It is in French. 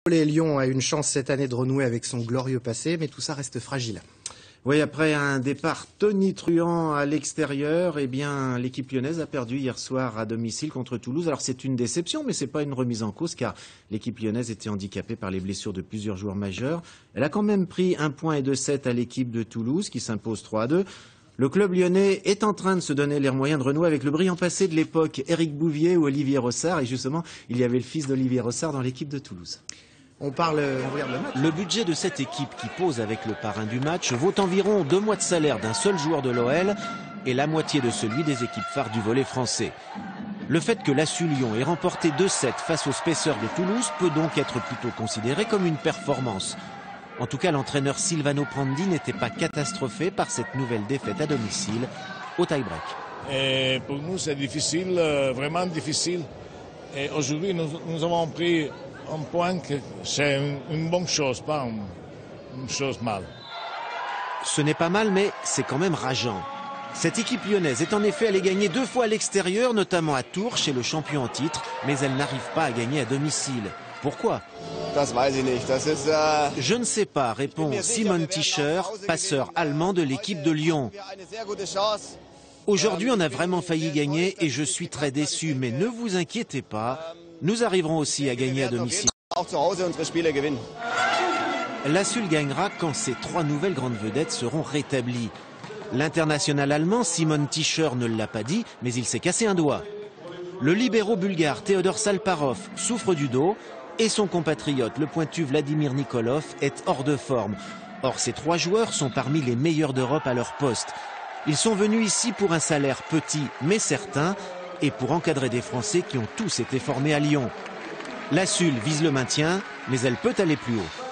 Lyon a une chance cette année de renouer avec son glorieux passé, mais tout ça reste fragile. Oui, après un départ tonitruant à l'extérieur, eh bien, l'équipe lyonnaise a perdu hier soir à domicile contre Toulouse. Alors c'est une déception, mais c'est pas une remise en cause, car l'équipe lyonnaise était handicapée par les blessures de plusieurs joueurs majeurs. Elle a quand même pris 1 point et 2-7 à l'équipe de Toulouse, qui s'impose 3-2. Le club lyonnais est en train de se donner les moyens de renouer avec le brillant passé de l'époque Éric Bouvier ou Olivier Rossard. Et justement, il y avait le fils d'Olivier Rossard dans l'équipe de Toulouse. On regarde le match. Le budget de cette équipe qui pose avec le parrain du match vaut environ 2 mois de salaire d'un seul joueur de l'OL et la moitié de celui des équipes phares du volley français. Le fait que l'ASU Lyon ait remporté 2-7 face aux Spacers de Toulouse peut donc être plutôt considéré comme une performance. En tout cas, l'entraîneur Silvano Prandi n'était pas catastrophé par cette nouvelle défaite à domicile au tie-break. Et pour nous, c'est difficile, vraiment difficile. Et aujourd'hui, nous avons pris un point que c'est une bonne chose, pas une chose mal. Ce n'est pas mal, mais c'est quand même rageant. Cette équipe lyonnaise est en effet allée gagner 2 fois à l'extérieur, notamment à Tours, chez le champion en titre, mais elle n'arrive pas à gagner à domicile. Pourquoi ? Je ne sais pas, répond Simon Tischer, passeur allemand de l'équipe de Lyon. Aujourd'hui, on a vraiment failli gagner et je suis très déçu, mais ne vous inquiétez pas, nous arriverons aussi à gagner à domicile. La SUL gagnera quand ces 3 nouvelles grandes vedettes seront rétablies. L'international allemand Simon Tischer ne l'a pas dit, mais il s'est cassé un doigt. Le libéro bulgare Theodor Salparov souffre du dos et son compatriote, le pointu Vladimir Nikolov, est hors de forme. Or, ces 3 joueurs sont parmi les meilleurs d'Europe à leur poste. Ils sont venus ici pour un salaire petit mais certain et pour encadrer des Français qui ont tous été formés à Lyon. La SUL vise le maintien, mais elle peut aller plus haut.